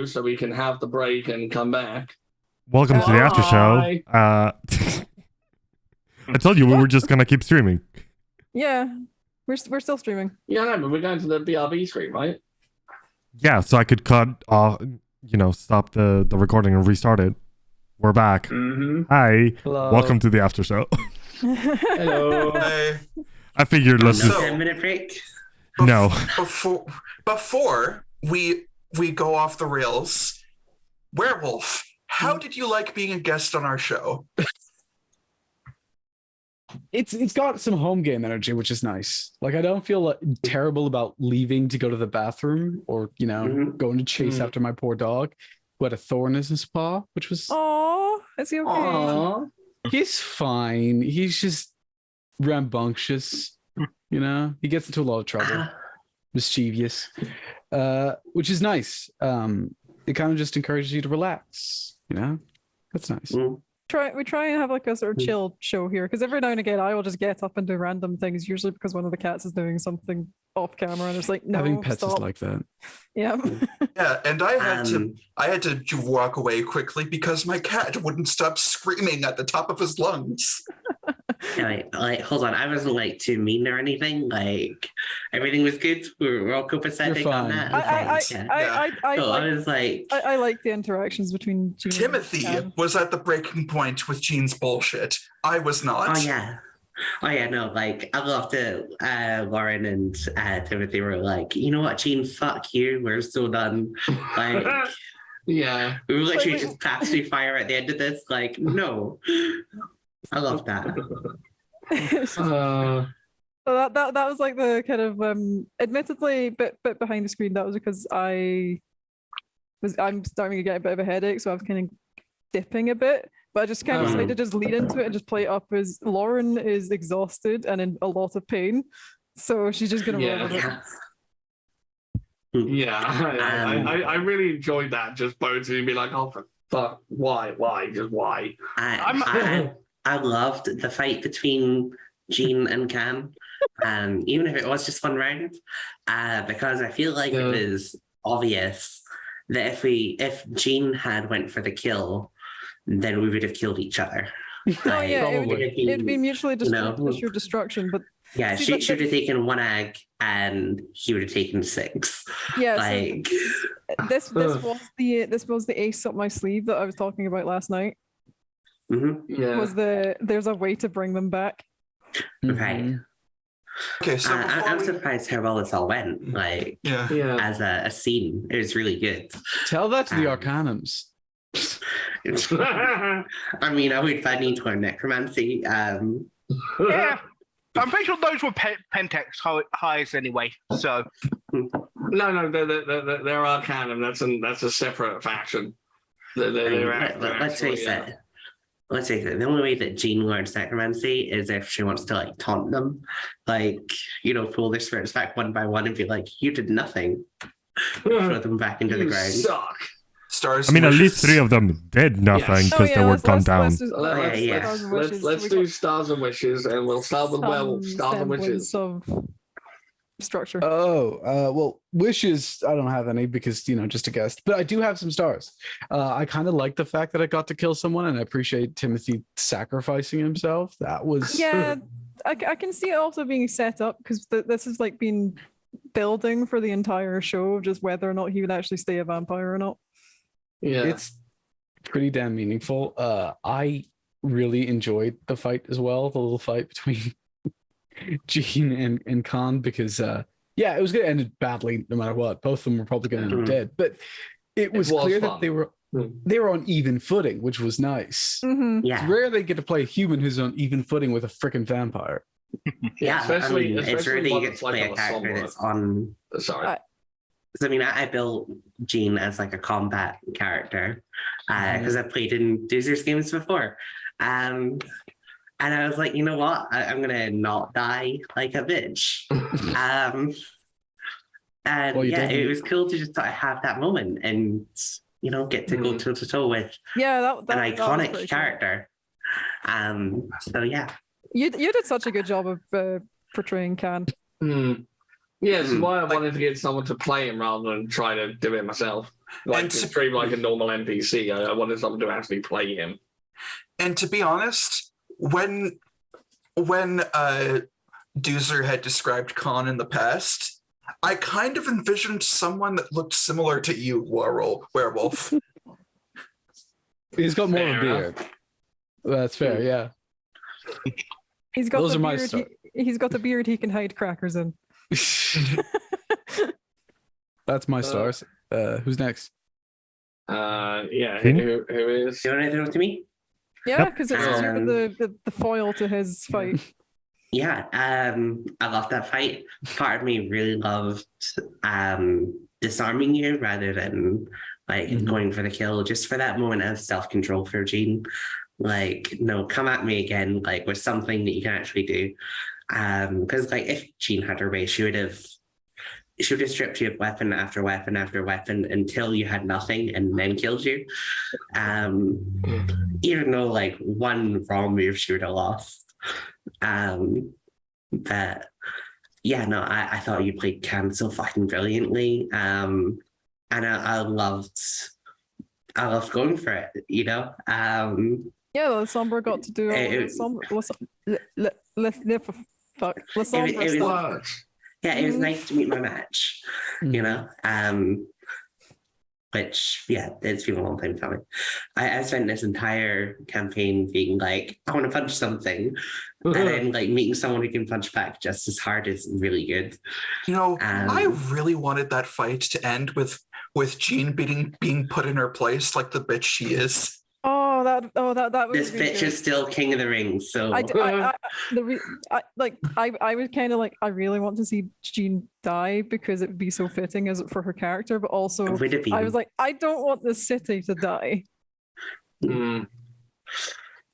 so we can have the break and come back. Welcome to the after show. I told you we were just gonna keep streaming. Yeah, we're still streaming. Yeah, no, but we're going to the BRB stream, right? Yeah, so I could cut off, stop the recording and restart it. We're back. Mm-hmm. Hi. Hello. Welcome to the after show. Hello. Hey. I figured let's No. just 10-minute break. no. Before we go off the rails, Werewolf, how did you like being a guest on our show? It's got some home game energy, which is nice. Like, I don't feel terrible about leaving to go to the bathroom or, going to chase after my poor dog who had a thorn in his paw, which was... Oh, is he okay? Aww. He's fine. He's just rambunctious, He gets into a lot of trouble. Mischievous, which is nice. It kind of just encourages you to relax, That's nice. We try and have like a sort of chill show here, because every now and again I will just get up and do random things, usually because one of the cats is doing something off camera and it's like, no, Having pets stop. is like that. Yeah. Yeah, and I had to walk away quickly because my cat wouldn't stop screaming at the top of his lungs. Like, hold on, I wasn't like too mean or anything. Like, everything was good. We were all copacetic on that. I was like, I like the interactions between Gene Timothy and was at the breaking point with Gene's bullshit. I was not. Oh yeah, no, like I loved it. Lauren and Timothy were like, you know what, Gene, fuck you. We're so done. Like, Yeah. we were literally just pass through fire at the end of this. Like, no. I love that. So that was like the kind of admittedly bit behind the screen. That was because I'm starting to get a bit of a headache, so I was kind of dipping a bit. But I just kind of decided to just lead into it and just play it up as Lauren is exhausted and in a lot of pain, so she's just gonna roll with it. Yeah, I really enjoyed that. Just both of you be like, oh, for fuck, why, just why? I loved the fight between Gene and Cam, even if it was just one round, because I feel like it was obvious that if Gene had went for the kill, then we would have killed each other. Oh yeah, it'd be mutually mutual destruction. But yeah, she would have taken one egg, and he would have taken 6. Yeah, like so this was the ace up my sleeve that I was talking about last night. Yeah. Was there's a way to bring them back. Okay. Okay, so I'm surprised how well this all went. Like, as a scene, it was really good. Tell that to the Arcanums. I mean, I would find need to learn necromancy. Yeah, I'm pretty sure those were Pentex highs anyway. So No, they're Arcanum. That's a separate faction. Let's face it. The only way that Jean learns necromancy is if she wants to like taunt them, like, pull their spirits back one by one and be like, "You did nothing." Throw them back into the ground. Suck. Stars. I mean, at least 3 of them did nothing because they were gunned down. Let's do Stars and Wishes, and we'll start with Werewolf. Stars and Wishes. Of structure. Well, wishes, I don't have any because, just a guest. But I do have some stars. I kind of like the fact that I got to kill someone, and I appreciate Timothy sacrificing himself. That was... Yeah, I can see it also being set up because this has like been building for the entire show, just whether or not he would actually stay a vampire or not. Yeah, it's pretty damn meaningful. I really enjoyed the fight as well, the little fight between Gene and Khan, because it was going to end badly no matter what. Both of them were probably going to end up dead, but it was clear that they were on even footing, which was nice. Yeah, it's rare they get to play a human who's on even footing with a freaking vampire. especially it's rare that you get to play a character that's on. Sorry. I mean, I built Gene as like a combat character because I've played in Doozer's games before. And I was like, you know what? I'm going to not die like a bitch. It was cool to just have that moment and, get to go toe-to-toe with an iconic character. So, yeah. You did such a good job of portraying Khan. Yeah, Yes, why I wanted to get someone to play him rather than try to do it myself. Like And to to- stream like a normal NPC. I wanted someone to actually play him. And to be honest, when Doozer had described Khan in the past, I kind of envisioned someone that looked similar to you, werewolf. He's got more of a Fair beard. That's fair, yeah. He's got Those the are my beard. start. He's got the beard he can hide crackers in. That's my stars. Who's next? Yeah, Finn? who is? Do you want to throw it to me? Yeah, Yep. because it's sort of the foil to his fight. Yeah, I loved that fight. Part of me really loved disarming you rather than going for the kill, just for that moment of self-control for Jean. Like, no, come at me again, like with something that you can actually do. Because if Jean had her way, she would have stripped you of weapon after weapon after weapon until you had nothing and then killed you. Even though one wrong move she would have lost. But yeah, no, I thought you played Cam so fucking brilliantly. And I loved going for it, you know? Yeah, the Sombra got to do all the It- Sombra stuff. Yeah, it was nice to meet my match, you know? Which, yeah, it's been a long time coming. I spent this entire campaign being like, I want to punch something. And then meeting someone who can punch back just as hard is really good. You know, I really wanted that fight to end with Jean being put in her place like the bitch she is. That was This really bitch good. is still king of the ring, so I was kind of like, I really want to see Jean die because it would be so fitting as for her character, but also would it be? I was like, I don't want this city to die. Mm.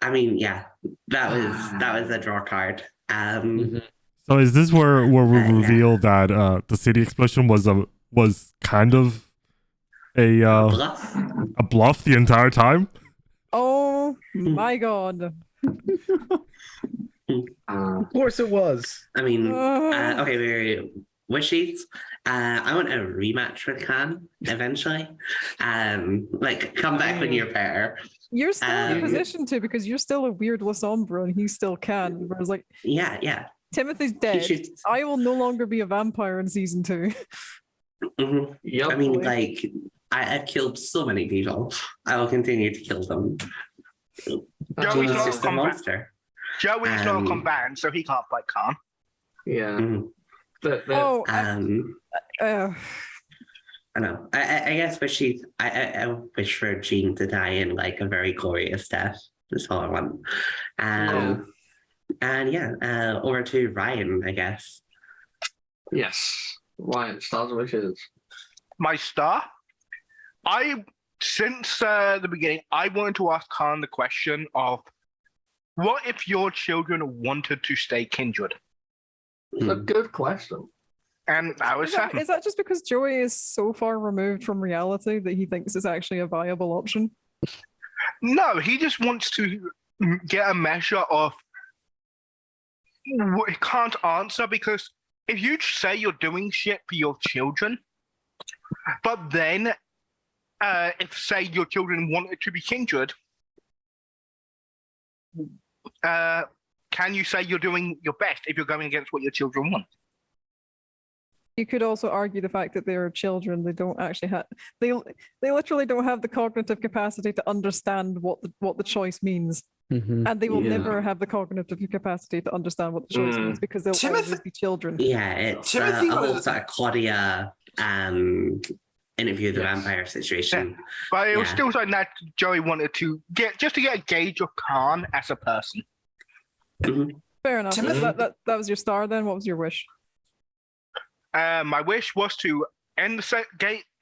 I mean, yeah, that was a draw card. So is this where we reveal that the city explosion was kind of a Bluff. a bluff the entire time? Oh my god. Of course it was. I mean, Uh. okay, wait. Wishes. I want a rematch with Khan eventually. Come back when you're better. You're still in a Um, position to because you're still a weird Lasombra and he still can. Whereas Yeah. Timothy's He dead. should. I will no longer be a vampire in season 2. Mhm. Yep. I mean, I've killed so many people. I will continue to kill them. Joey's He's not a just a combat. monster. Joey's not a Um, combatant, so he can't fight Khan. Yeah. Mhm. Oh, I know. I guess I wish for Jean to die in a very glorious death. That's all I want. And yeah, over to Ryan, I guess. Yes. Ryan, stars and wishes. My star. Since the beginning, I wanted to ask Khan the question of, what if your children wanted to stay kindred? It's a good question. And I was is that just because Joey is so far removed from reality that he thinks it's actually a viable option? No, he just wants to get a measure of what he can't answer, because if you say you're doing shit for your children, but then if say your children wanted to be kindred, can you say you're doing your best if you're going against what your children want? You could also argue the fact that they're children. They don't actually have they literally don't have the cognitive capacity to understand what the choice means, Mhm. and they will Yeah. never have the cognitive capacity to understand what the choice means because they'll always be children. Yeah, it's Timothy a whole was- sort of Claudia interview of the vampire situation. But it was Yeah. still something that Joey wanted to get a gauge of Khan as a person. Fair enough. Timothy- That was your star then. What was your wish? My wish was to end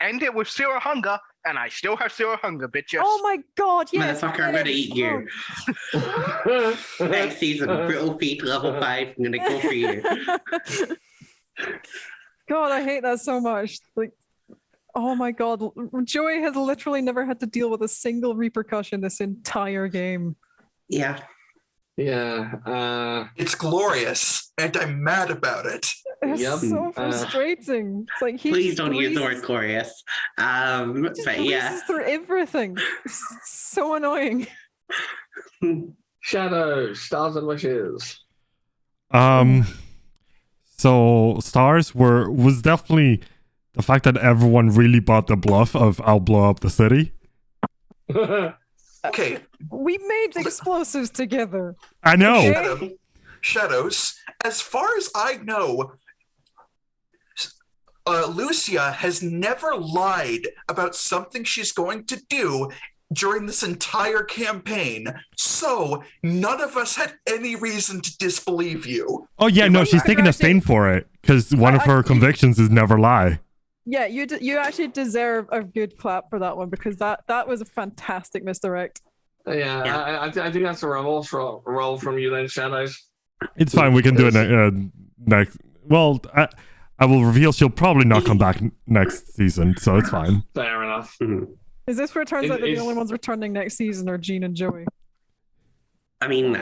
end it with zero hunger, and I still have zero hunger, bitches. Oh my god! Yes, Motherfucker, I'm gonna eat you. Next season, Brittle Feet level 5. I'm gonna go for you. God, I hate that so much. Oh my god, Joey has literally never had to deal with a single repercussion this entire game. Yeah. Yeah. It's glorious, and I'm mad about it. It's Yep. so frustrating. It's like he Please just don't use the word breezes- glorious. just But yeah. breezes through everything. It's so annoying. Shadows, stars and wishes. So stars was definitely the fact that everyone really bought the bluff of I'll blow up the city. Okay, We made explosives together. I know. Okay. Shadows. As far as I know, Lucia has never lied about something she's going to do during this entire campaign. So none of us had any reason to disbelieve you. Oh yeah, no, she's taking a stain for it because one of her convictions is never lie. Yeah, you actually deserve a good clap for that one because that was a fantastic misdirect. Yeah, I think that's a roll from you then, Shadows. It's fine. We can do it next. Well, I will reveal she'll probably not come back next season, so it's fine. Fair enough. Is this where it turns out that the Is- only ones returning next season are Jean and Joey? I mean,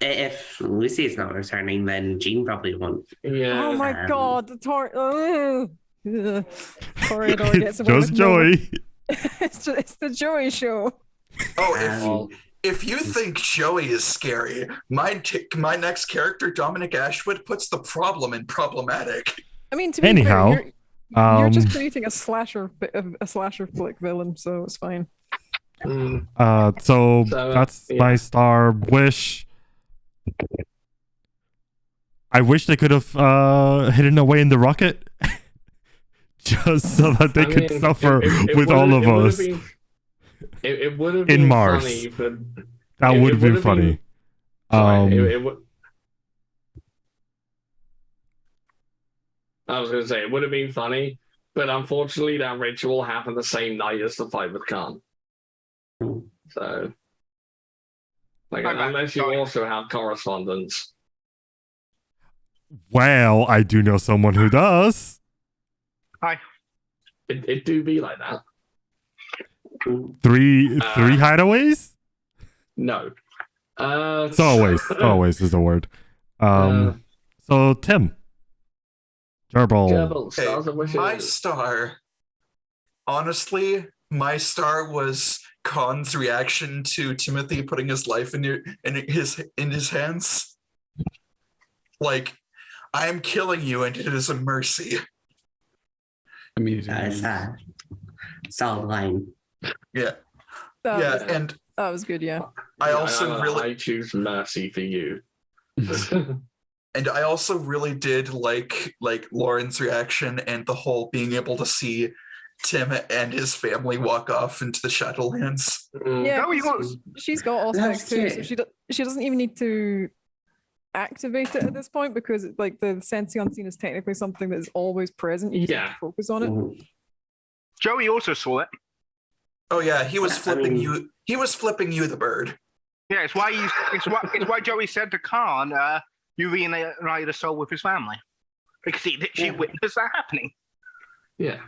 if Lucy's not returning, then Jean probably won't. Yeah. Oh my god, the Toreador It's gets away just with no- Joey. it's the Joey show. Oh, Um, if you think Joey is scary, my next character, Dominic Ashwood, puts the problem in problematic. I mean, to be Anyhow, fair, you're just um, creating a slasher flick villain, so it's fine. So that's yeah. my star wish. I wish they could have hidden away in the rocket, just so that they could suffer with all of us. It would have In been Mars. funny, but That it would be would've funny. sorry, it would. I was going to say it would have been funny, but unfortunately, that ritual happened the same night as the fight with Khan. So, like, I'm back. unless you Sorry. also have correspondence. Well, I do know someone who does. Hi. It do be like that. Three hideaways. No. It's always is the word. So Tim, Gerbil. Gerbil, Okay, stars and wishes. my star, honestly, my star was Khan's reaction to Timothy putting his life in his hands. Like, I am killing you, and it is a mercy. Immediately. That is a solid line. Yeah, That yeah, was, and that was good. Yeah. I also really I choose mercy for you. And I also really did like Lauren's reaction and the whole being able to see Tim and his family walk off into the Shadowlands. Yeah, No, he 'cause was. she's got all That's specs too, so cute. she doesn't even need to activate it at this point because like the sensing unseen is technically something that is always present. You just have Yeah. to focus on it. Mhm. Joey also saw it. Oh yeah, he was Yeah, I flipping mean- you. He was flipping you the bird. Yeah, it's why Joey said to Khan, you reunited a soul with his family. Because he literally Yeah. witnessed that happening. Yeah.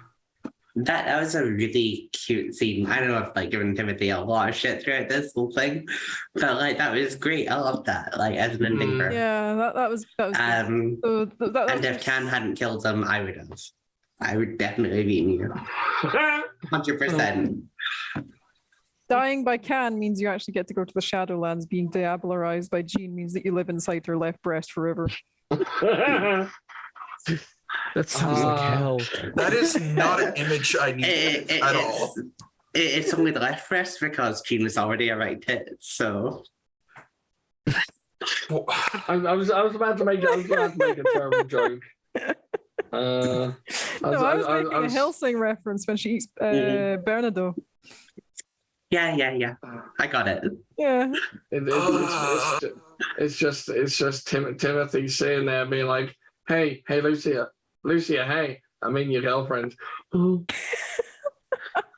That was a really cute scene. I don't know if like giving Timothy a lot of shit throughout this whole thing, but like that was great. I love that. Like as an ending for. Yeah, that was good. So that And was if Khan hadn't killed him, I would have. I would definitely have eaten you. 100%. dying by Can means you actually get to go to the Shadowlands. Being diablerized by Jean means that you live inside her left breast forever. That sounds like hell. That is not an image I need at all. It's only the left breast because Jean was already a right tit, so I was about to make a terrible joke. No, I was making a Helsing reference when she eats Bernardo. yeah. I got it. Yeah. It's just Timothy sitting there being like, hey, Lucia, hey, I mean your girlfriend.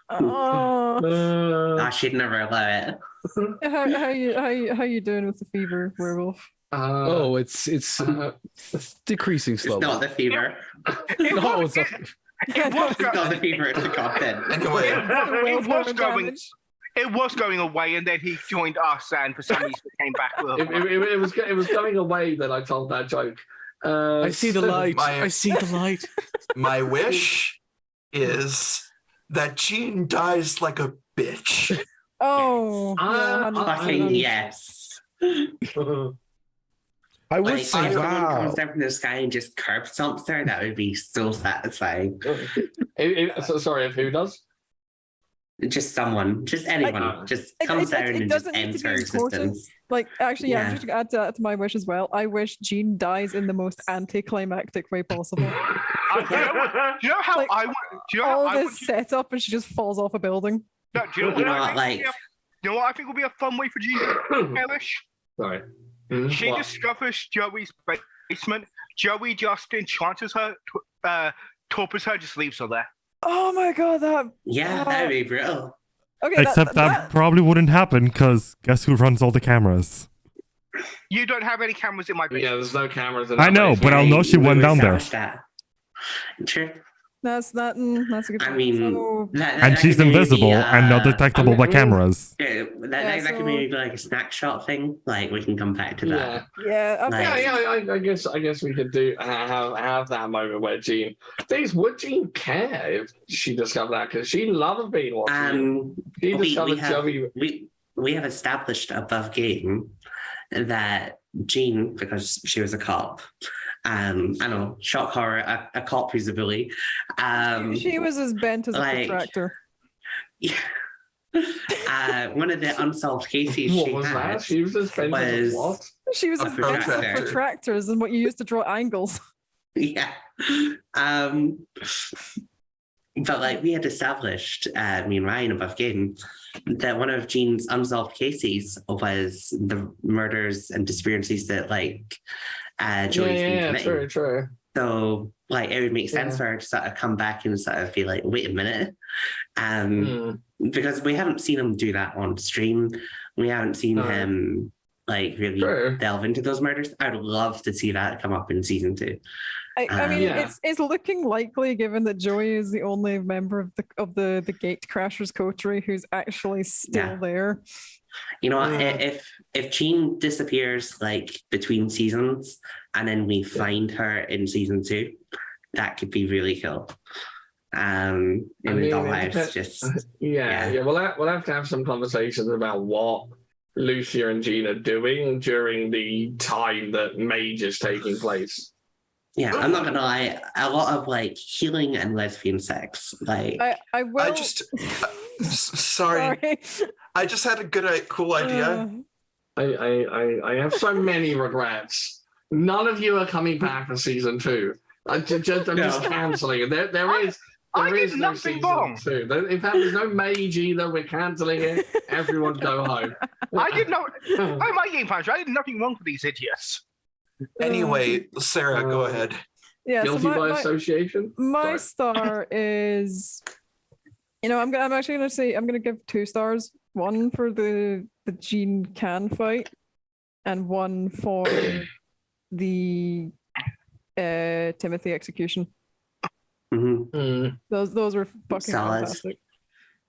Oh. She'd never allow it. How you doing with the fever, werewolf? Oh, it's decreasing It's slowly. not the fever. No, it's not. It was, It's not the fever, it's the content. Anyway, it was going away, and then he joined us, and for some reason it came back. it was going away that I told that joke. I see the light. I see the light. My wish is that Jean dies like a bitch. Oh, yeah, Fucking 100%. yes. I would Like, say if someone wow. comes down from the sky and just curb stomps her, that would be so satisfying. Sorry, if who does? Just someone, just anyone, just comes down and just doesn't need to ends be her important. existence. Like, actually, yeah, I'm Yeah. just gonna add to that to my wish as well. I wish Jean dies in the most anticlimactic way possible. Do you know how Like, I want? Do you know how All I want? this setup and she just falls off a building. No, do you know You what know I what, think? like- You know what I think would be a fun way for Jean to perish? Sorry. She What? discovers Joey's basement. Joey just enchants her, torpors her, just leaves her there. Oh my god, that. Yeah, that'd be brutal. Okay, Except that probably wouldn't happen because guess who runs all the cameras? You don't have any cameras in my basement. Yeah, there's no cameras in I that know, basement. but I'll know she went down there. Established that. True. that's a good. I point. mean, So, And she's could maybe invisible be, and not detectable by cameras. Yeah, that so- could maybe be like a snack shot thing. Like we can come back to that. Yeah. yeah, okay. Like- I guess we could do have that moment where Jean. Would Jean care if she discovered that? Because she loved being watching. She discovered Joey. We have established above game that Jean, because she was a cop, I know, shock horror, a cop who's a bully. She was as bent as a like- protractor. One of the unsolved cases What she was had that? She was suspended as was what? She was a as bent as protractor. protractors and what you used to draw angles. yeah. But like we had established, me and Ryan above game, that one of Jean's unsolved cases was the murders and disappearances that like Joey's been committing. True. So like it would make sense Yeah. for her to sort of come back and sort of be like, wait a minute. Hmm. Because we haven't seen him do that on stream. We haven't seen No. him like really True. delve into those murders. I'd love to see that come up in season 2. I mean, Yeah. it's looking likely given that Joey is the only member of the Gate Crashers coterie who's actually still Yeah. there. You know what? Yeah. If Jean disappears like between seasons and then we find her in season 2, that could be really cool. In I the mean, dollhouse, it depends- just Yeah. We'll have to have some conversations about what Lucia and Jean are doing during the time that Mage is taking place. yeah. I'm not gonna lie, a lot of like healing and lesbian sex. Like I will. I just sorry. I just had a cool idea. Uh, I have so many regrets. None of you are coming back for season 2. I'm just cancelling it. There is did no nothing season wrong. 2. In fact, there's no Mage either. We're cancelling it. Everyone go home. I did not. Oh, my game plans. I did nothing wrong for these idiots. Anyway, Sarah, go ahead. yeah. So Guilty by association. my Sorry. star is, I'm actually gonna say I'm gonna give 2 stars. One for the Jean Can fight, and one for the Timothy execution. mhm. Those were fucking Solid. fantastic.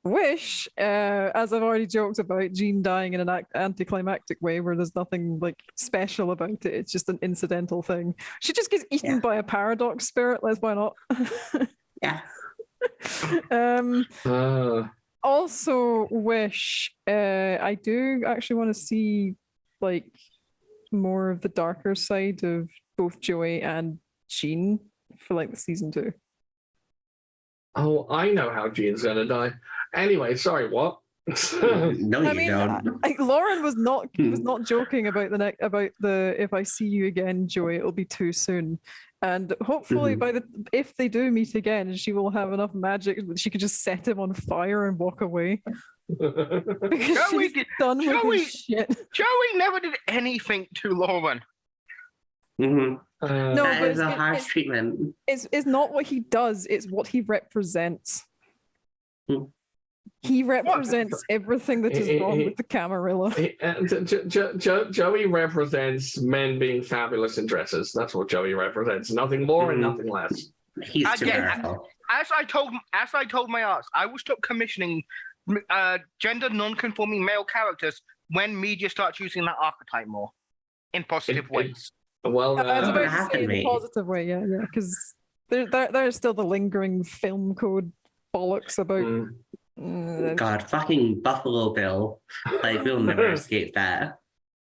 Wish, as I've already joked about, Jean dying in an anticlimactic way where there's nothing like special about it. It's just an incidental thing. She just gets eaten Yeah. by a paradox spirit. Why not? Yeah. Also, wish. I do actually want to see like more of the darker side of both Joey and Jean for like the season 2. Oh, I know how Jean's gonna die. Anyway, sorry, what? No, I you mean, don't. Lauren was not joking about the if I see you again, Joey, it'll be too soon. And hopefully, if they do meet again, she will have enough magic that she could just set him on fire and walk away. Because Joey she's done with Joey- his shit. Joey never did anything to Lauren. Mhm. No, That but is a harsh it's, treatment. it's not what he does; it's what he represents. Hmm. He represents everything that is wrong with the Camarilla. Joey represents men being fabulous in dresses. That's what Joey represents. Nothing more and nothing less. He's too Again, powerful. As I told my ass, I will stop commissioning gender non-conforming male characters when media starts using that archetype more in positive It- ways. Well, I was What about to happened, say in a mate? positive way, yeah, because there's still the lingering film code bollocks about. God, fucking Buffalo Bill. Like, we'll never escape that.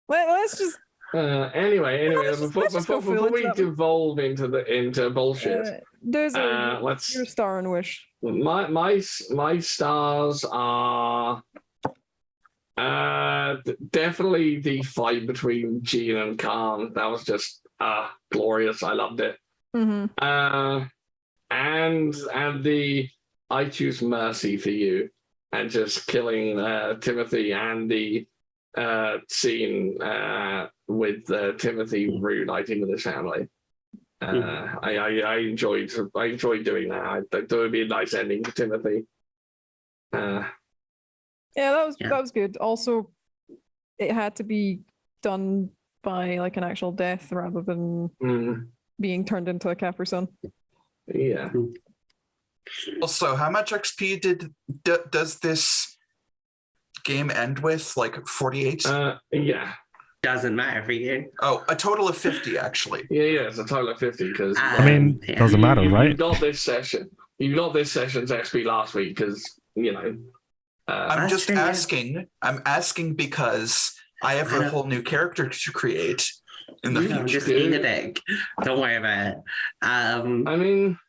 Let's just anyway, let's just go full before into we that one. devolve into bullshit, There's let's your star and wish. my stars are definitely the fight between Gene and Khan. That was just glorious. I loved it. Mm-hmm. And the I choose mercy for you, and just killing Timothy, and the scene with Timothy reuniting with his family. I enjoyed doing that. I thought it would be a nice ending for Timothy. Yeah, that was good. Also, it had to be done by like an actual death rather than being turned into a Capri-Sun. Yeah. Also, how much XP does this game end with? Like 48? Yeah. Doesn't matter for you. Oh, a total of 50, actually. Yeah, it's a total of 50 because I mean, doesn't matter, right? You got this session. You got this session's XP last week because, you know. I'm That's just true, yeah. asking. I'm asking because I have a whole new character to create in the You future. I'm just being a dick. Don't worry about it. I mean,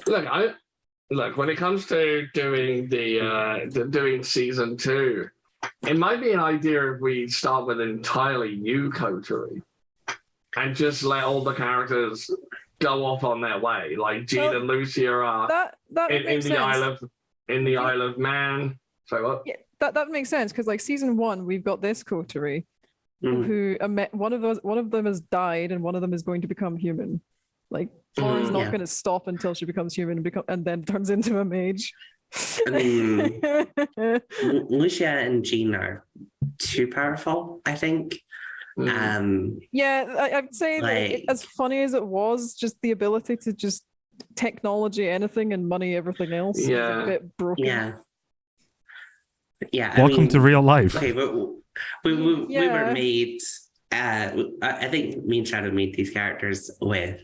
look, when it comes to doing doing season 2, it might be an idea if we start with an entirely new coterie and just let all the characters go off on their way. Like Gene and Lucia are that in makes the sense. Isle of Man. So what? Yeah, that makes sense because like season 1, we've got this coterie who one of them has died and one of them is going to become human. Like Flora's not going to stop until she becomes human and then turns into a mage. I mean, Lucia and Jean are too powerful, I think. Yeah, I'd say that as funny as it was, just the ability to just technology anything and money everything else is a bit broken. Yeah. Welcome to real life. Okay, we were made. I think me and Shadow made these characters with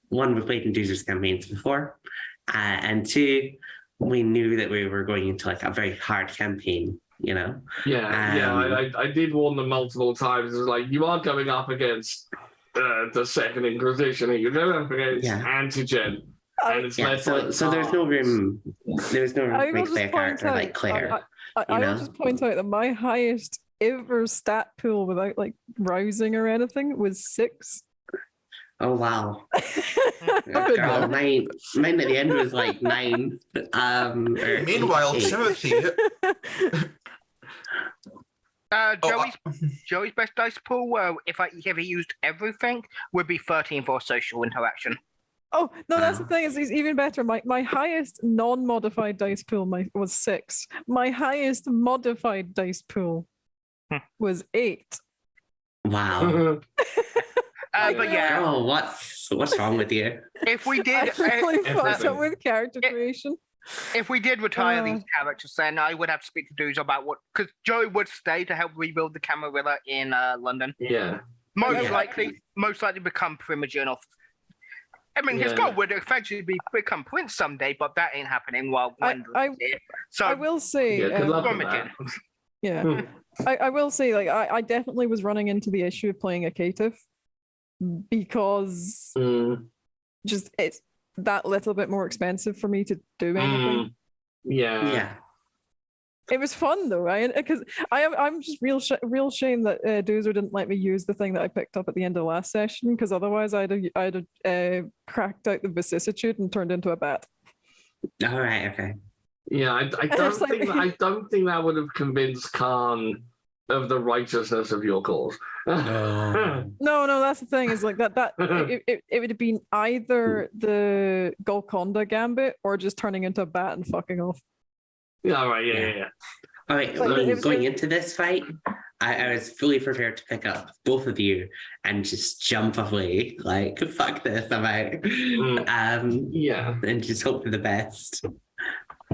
one, we played in Doozer's campaigns before, and 2, we knew that we were going into like a very hard campaign. You know. I did warn them multiple times. It was like, you are going up against the Second Inquisition. You're going up against Antigen. And it's so there's no room. There's no room to make a character like Claire. I will just point out that my highest ever stat pool without like rousing or anything was 6. Oh wow! Girl, mine at the end was like 9. Meanwhile, 8. Timothy. Joey's best dice pool, if he used everything, would be 13 for social interaction. Oh no, that's the thing. Is even better. My highest non-modified dice pool was 6. My highest modified dice pool was 8. Wow. But yeah. Oh, what's wrong with you? If we did, I really fucked up with character creation. If we did retire these characters, then I would have to speak to Dooz about because Joey would stay to help rebuild the Camarilla in London. Yeah. Most likely become Primogen. I mean, his goal would eventually become Prince someday, but that ain't happening while Gwendolyn's here. So I will say, good luck with that. Yeah, I will say, like, I definitely was running into the issue of playing a caitiff because just it's that little bit more expensive for me to do anything. Yeah. It was fun though, right? Because I'm just real shame that Doozer didn't let me use the thing that I picked up at the end of the last session, because otherwise I'd have cracked out the vicissitude and turned into a bat. All right. Okay. Yeah, I don't think that would have convinced Khan of the righteousness of your cause. No, that's the thing. Is like that it would have been either the Golconda gambit or just turning into a bat and fucking off. Yeah, right. Yeah. All right. Going into this fight, I was fully prepared to pick up both of you and just jump away. Like, fuck this, I'm out. And just hope for the best.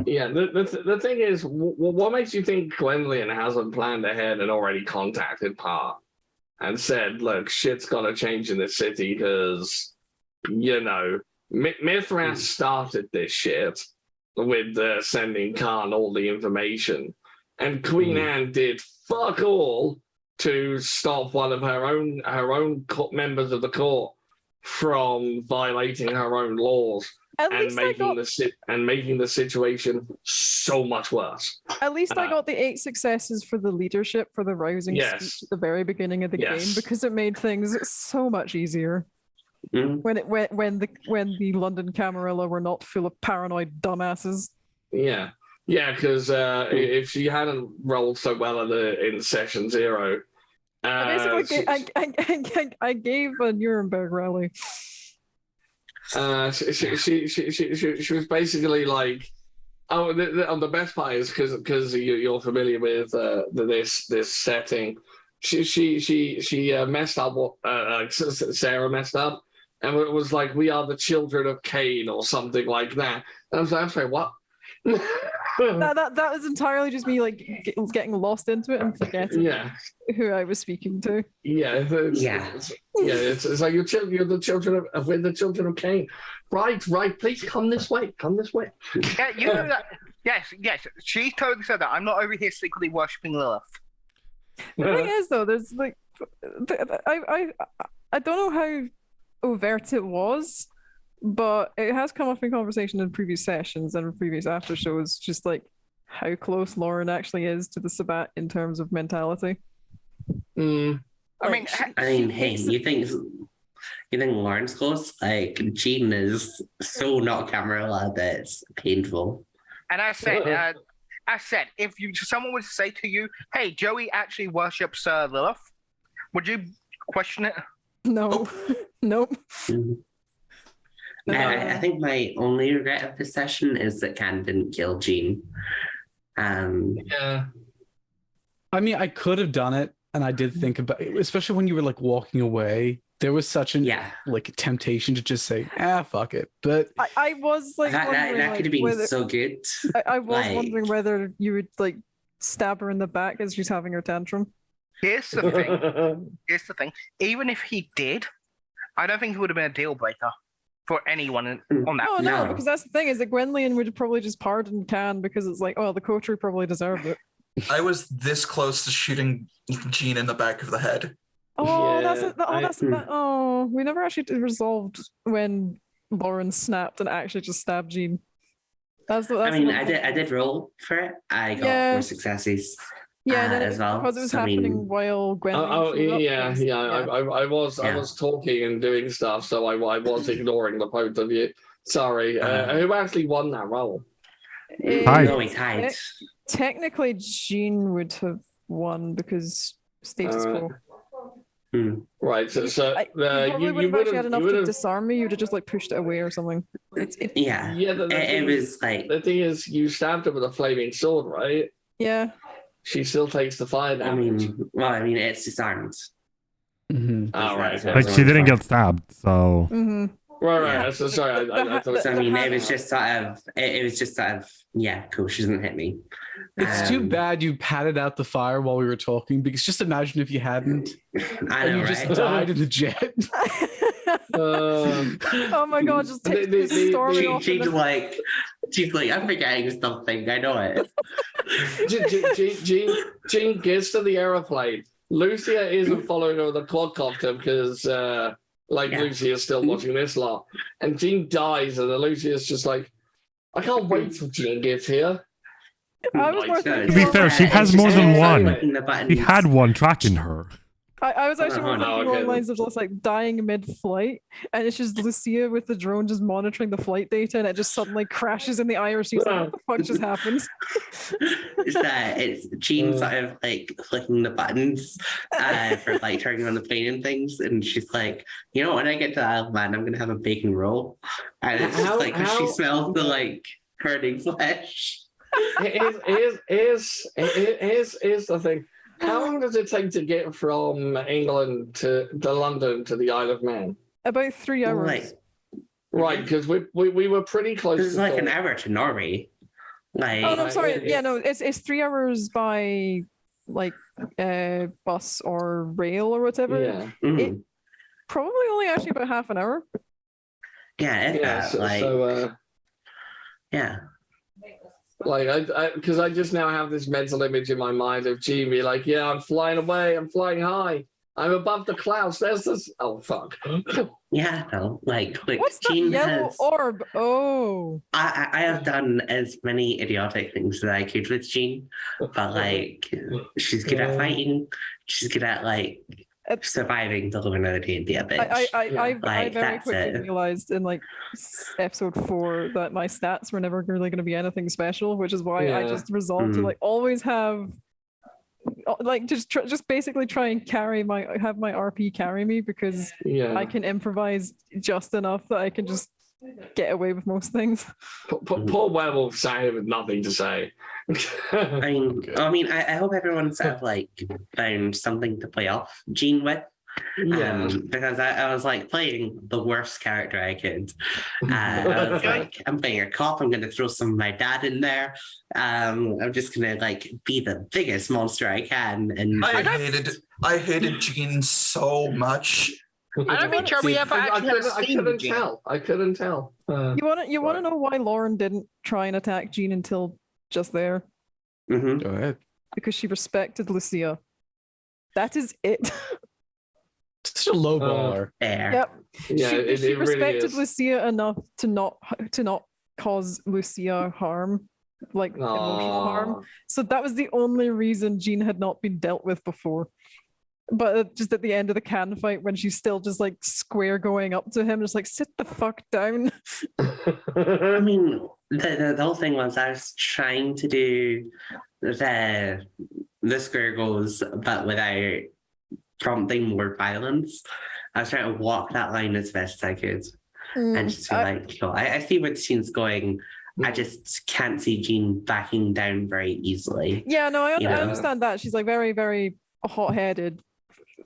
Yeah, the thing is, what makes you think Gwendolyn hasn't planned ahead and already contacted Pa? and said, "Look, shit's got to change in this city because, you know, Mithras started this shit with sending Khan all the information, and Queen Anne did fuck all to stop one of her own members of the court from violating her own laws and making the situation so much worse. At least I got the 8 successes for the leadership for the rousing speech at the very beginning of the game, because it made things so much easier. When the London Camarilla were not full of paranoid dumbasses. Yeah, because if she hadn't rolled so well in session 0, I gave a Nuremberg rally. She was basically like, the best part is because you're familiar with this setting. She messed up what Sarah messed up, and it was like, we are the children of Cain or something like that. And I was like, what? that was entirely just me like getting lost into it and forgetting who I was speaking to. It's like you're the children of we're the children of Cain. Right, please come this way. Yeah, you know that. Yes. She totally said that. I'm not over here secretly worshipping Lilith. The thing is, though, there's like, I don't know how overt it was, but it has come up in conversation in previous sessions and previous after shows, just like how close Lauren actually is to the Sabbat in terms of mentality. I mean, hey, you think Lauren's close? Like, Jean is so not Camarilla that it's painful. And I said, if someone would say to you, "Hey, Joey actually worships Lilith," would you question it? No, nope. I think my only regret of this session is that Can didn't kill Jean. I mean, I could have done it, and I did think about it, especially when you were like walking away. There was such an like temptation to just say, fuck it. But I was like, that could have been so good. I was wondering whether you would like stab her in the back as she's having her tantrum. Here's the thing. Even if he did, I don't think it would have been a deal breaker for anyone on that. No, because that's the thing, is that Gwenllian would probably just pardon Can because it's like, the coterie probably deserved it. I was this close to shooting Jean in the back of the head. We never actually resolved when Lauren snapped and actually just stabbed Jean. I did roll for it. I got 4 successes. As well, because it was happening while Gwen. I was talking and doing stuff, so I was ignoring the both of you. Sorry. Who actually won that roll? Tied. Technically, Jean would have won because status quo. Right, so you wouldn't have actually had enough to disarm me. You'd have just like pushed it away or something. It was like, the thing is, you stabbed her with a flaming sword, right? Yeah. She still takes the fire damage. I mean, it's disarmed. Right. Like, she didn't get stabbed, so. Right. So sorry, I thought. It was just sort of, cool. She doesn't hit me. It's too bad you patted out the fire while we were talking, because just imagine if you hadn't. I know, you just died in the jet. Oh my god! Just take this story off. She's like, I'm forgetting something. I know it. Jean gets to the aeroplane. Lucia isn't following her with the quadcopter because, Lucia's still watching this lot. And Jean dies, and then Lucia's just like, I can't wait till Jean gets here. To be fair, she has more than one. She had one tracking her. I was actually more thinking along the lines of just like dying mid-flight, and it's just Lucia with the drone just monitoring the flight data, and it just suddenly crashes in the IRC. She's like, what the fuck just happened? It's Jean sort of like flicking the buttons for like turning on the plane and things, and she's like, when I get to Isle of Man, I'm gonna have a bacon roll, and it's just like she smells the like burning flesh. Here's the thing. How long does it take to get from England to London to the Isle of Man? About 3 hours. Right, because we were pretty close. It's like an hour to Norway. Sorry. Yeah, no, it's 3 hours by like bus or rail or whatever. Yeah. Mhm. Probably only actually about half an hour. Yeah, if Yeah. that, So, yeah. like because I just now have this mental image in my mind of Jamie, like, yeah, I'm flying away, I'm flying high, I'm above the clouds. There's this. Oh fuck. Yeah, no, like What's that Jean yellow has. orb? Oh, I have done as many idiotic things as I could with Jean, but like she's good at fighting. She's good at like surviving the luminity and the abyss. I Like, very that's quickly it. realized in like episode 4 that my stats were never really going to be anything special, which is why I Yeah. just resolved to Mhm. like always have like just basically try and have my RP carry me, because Yeah. I can improvise just enough that I can just get away with most things. Poor werewolf sat with nothing to say. I mean, I hope everyone sort of like found something to play off Jean with. Yeah. Because I was like playing the worst character I could. I was like, I'm playing a cop. I'm going to throw some of my dad in there. I'm just going to like be the biggest monster I can. And I hated Jean so much. I don't think Joey ever actually has I seen couldn't Jean. tell. I couldn't tell. You want to know why Lauren didn't try and attack Jean until just there? Mhm. Go ahead. Because she respected Lucia. That is it. Such a low baller. There. Yep. Yeah, she it really respected is. Lucia enough to not cause Lucia harm, like emotional harm. Aw. So that was the only reason Jean had not been dealt with before. But just at the end of the can fight, when she's still just like square going up to him, just like sit the fuck down. I mean, the whole thing was I was trying to do the square goes, but without prompting more violence. I was trying to walk that line as best as I could. And just feel like, you know, I see where the scene's going. I just can't see Jean backing down very easily. Yeah, no, I You know? understand that. She's like very, very hot-headed.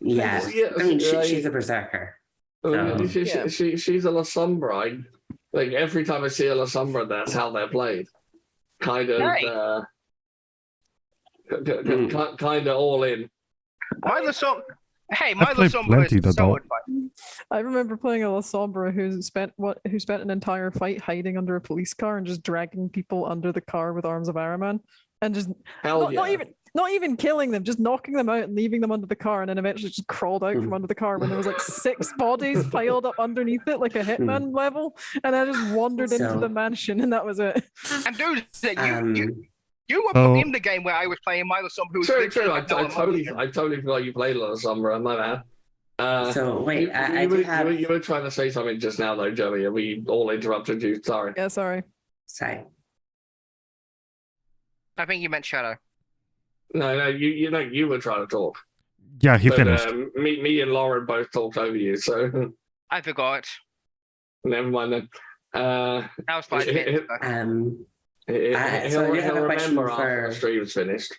Yeah. Yeah, I mean, like- she's a berserker. She's a La Sombra. Like every time I see a La Sombra, that's how they're played. Kind of, Right. kind of all in. My Lassombra. Hey, my I've played Lassombra plenty, is a though. solid fight. I remember playing a La Sombra who spent an entire fight hiding under a police car and just dragging people under the car with arms of Araman, and just Hell not even killing them, just knocking them out and leaving them under the car, and then eventually just crawled out from under the car when there was like 6 bodies piled up underneath it like a hitman level, and I just wandered into the mansion, and that was it. And dude, you were So- in the game where I was playing my Lassombra. Who was True. literally I like, no, I'm totally forgot you played La Sombra. My bad. So wait, I you, do were, have. you were trying to say something just now, though, Joey. And we all interrupted you. Sorry. Yeah, sorry. Sorry. I think you meant Shadow. No, you were trying to talk. Yeah, he But, finished. Me and Lauren both talked over you, so I forgot. never mind then. That was 5 minutes ago. So I do have a question remember after for- the stream's finished.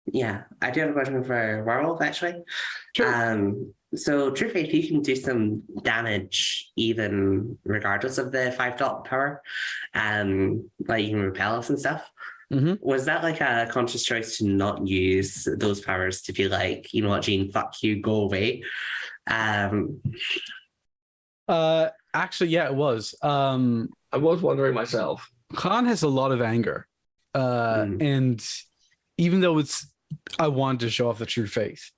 Yeah, I do have a question for Werewolf actually. So True Faith, you can do some damage even regardless of the 5-dot power. Like you can repel us and stuff. Mhm. Was that like a conscious choice to not use those powers to be like, you know what, Gene, fuck you, go away? Actually, yeah, it was. I was wondering myself. Khan has a lot of anger. And even though I wanted to show off the true faith,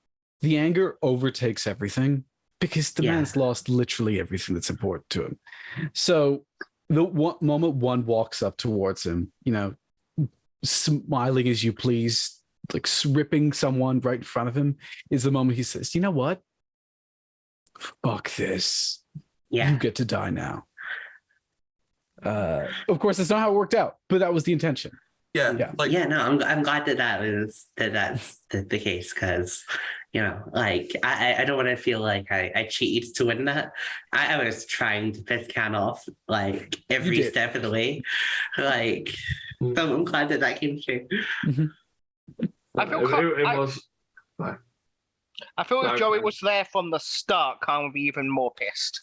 the anger overtakes everything because the man's lost literally everything that's important to him. So the moment one walks up towards him, you know, smiling as you please, like ripping someone right in front of him, is the moment he says, you know what? Fuck this. Yeah. You get to die now. Of course, that's not how it worked out, but that was the intention. Yeah. Like, Yeah, no, I'm glad that's the case because, you know, like I don't want to feel like I cheated to win that. I was trying to piss Can off like every step of the way. Like, so I'm glad that came true. I feel I feel if Joey was there from the start, Khan would be even more pissed.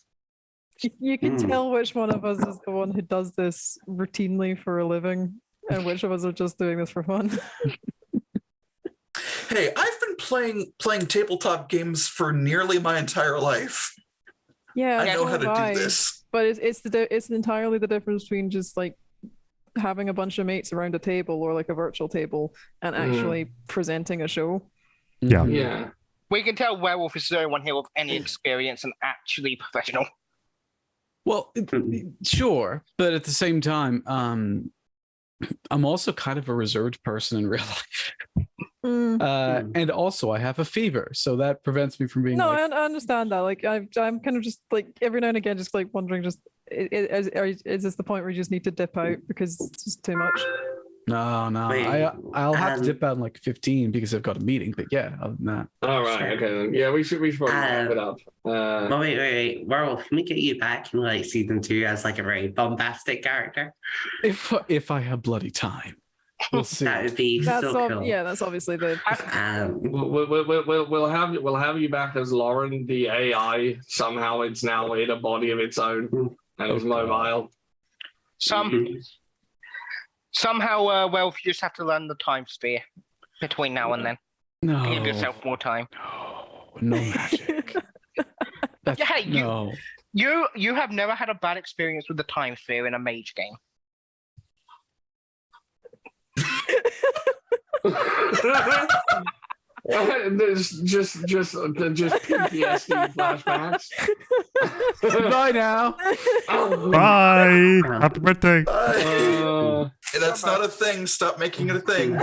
You can tell which one of us is the one who does this routinely for a living and which of us are just doing this for fun. Hey, I've been playing tabletop games for nearly my entire life. Yeah, I know so how to have I. do this. But it's entirely the difference between just like having a bunch of mates around a table or like a virtual table and actually presenting a show. Yeah. Mhm. Yeah. We can tell Werewolf is the only one here with any experience and actually professional. Well, sure, but at the same time, I'm also kind of a reserved person in real life. And also I have a fever, so that prevents me from being No, like, I understand that. Like, I'm kind of just like every now and again, just like wondering, just is this the point where you just need to dip out because it's just too much? no, Wait, I'll have to um, dip out in like 15 because I've got a meeting. But yeah, other than that, All right. Sure. Okay. Then. Yeah, we should probably wrap it up. well, wait. Werewolf, can we get you back in like season 2 as like a very bombastic character? if I have bloody time, we'll see. That would be That's so cool. yeah, that's obviously the We'll have you back as Lauren, the AI. Somehow it's now in a body of its own and it's mobile. Somehow, Werewolf, you just have to learn the time sphere between now and then. No, Give yourself more time. no magic. That's, Yeah, hey, no. You have never had a bad experience with the time sphere in a mage game. There's just PTSD flashbacks. Bye now. Bye. Happy birthday. That's not a thing. Stop making it a thing.